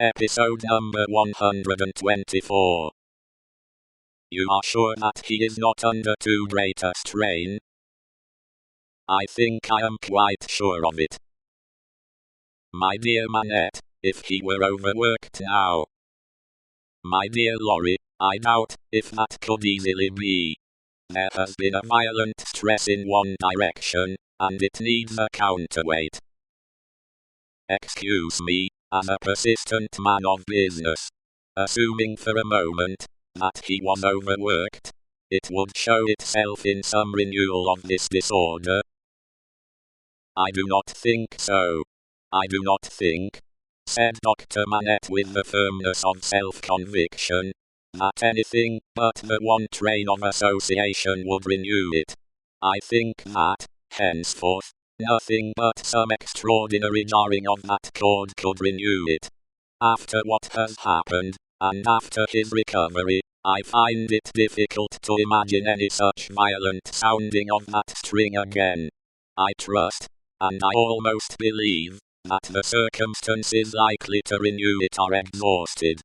Episode number 124. You are sure that he is not under too great a strain? I think I am quite sure of it. My dear Manette, if he were overworked now. My dear Laurie, I doubt if that could easily be. There has been a violent stress in one direction, and it needs a counterweight. Excuse me, as a persistent man of business. Assuming for a moment that he was overworked, it would show itself in some renewal of this disorder. I do not think so. I do not think, said Dr. Manette with the firmness of self-conviction, that anything but the one train of association would renew it. I think that, henceforth, nothing but some extraordinary jarring of that cord could renew it. After what has happened, and after his recovery, I find it difficult to imagine any such violent sounding of that string again. I trust, and I almost believe, that the circumstances likely to renew it are exhausted.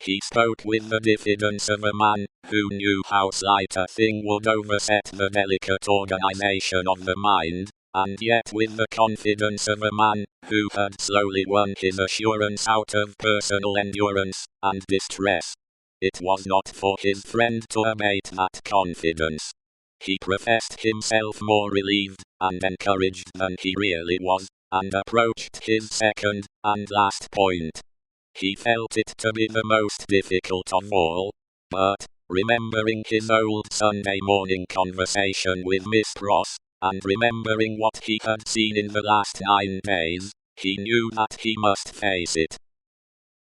He spoke with the diffidence of a man who knew how slight a thing would overset the delicate organization of the mind, and yet with the confidence of a man who had slowly won his assurance out of personal endurance and distress. It was not for his friend to abate that confidence. He professed himself more relieved and encouraged than he really was, and approached his second and last point. He felt it to be the most difficult of all, but, remembering his old Sunday morning conversation with Miss Pross, and remembering what he had seen in the last 9 days, he knew that he must face it.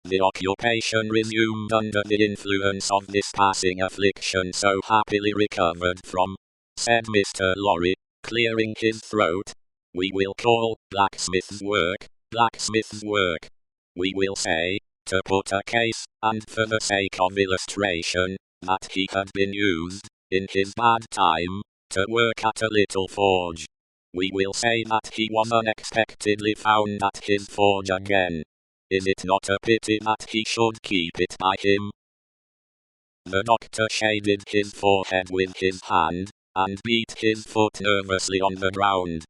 The occupation resumed under the influence of this passing affliction so happily recovered from, said Mr. Lorry, clearing his throat. We will call blacksmith's work, blacksmith's work. We will say, to put a case, and for the sake of illustration, that he had been used, in his bad time, to work at a little forge. We will say that he was unexpectedly found at his forge again. Is it not a pity that he should keep it by him? The doctor shaded his forehead with his hand, and beat his foot nervously on the ground.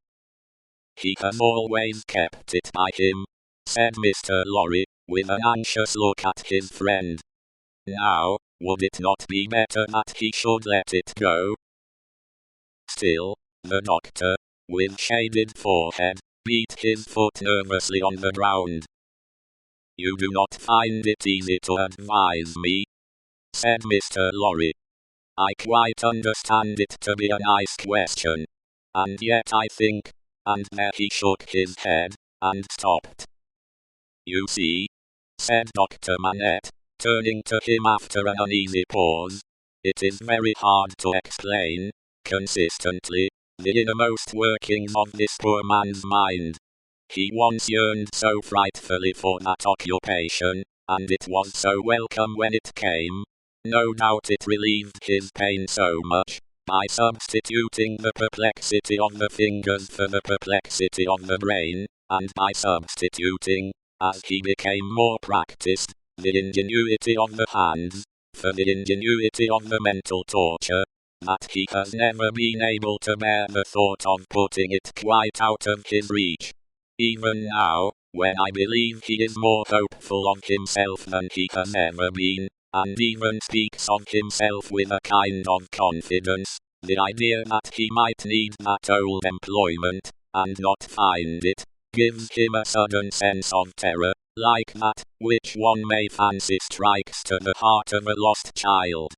He has always kept it by him, said Mr. Lorry, with an anxious look at his friend. Now, would it not be better that he should let it go? Still, the doctor, with shaded forehead, beat his foot nervously on the ground. You do not find it easy to advise me, said Mr. Lorry. I quite understand it to be a nice question. And yet I think, and there he shook his head, and stopped. You see, said Dr. Manette, turning to him after an uneasy pause, it is very hard to explain, consistently, the innermost workings of this poor man's mind. He once yearned so frightfully for that occupation, and it was so welcome when it came. No doubt it relieved his pain so much, by substituting the perplexity of the fingers for the perplexity of the brain, and by substituting, as he became more practiced, the ingenuity of the hands, for the ingenuity of the mental torture, that he has never been able to bear the thought of putting it quite out of his reach. Even now, when I believe he is more hopeful of himself than he has ever been, and even speaks of himself with a kind of confidence, the idea that he might need that old employment, and not find it, gives him a sudden sense of terror, like that which one may fancy strikes to the heart of a lost child.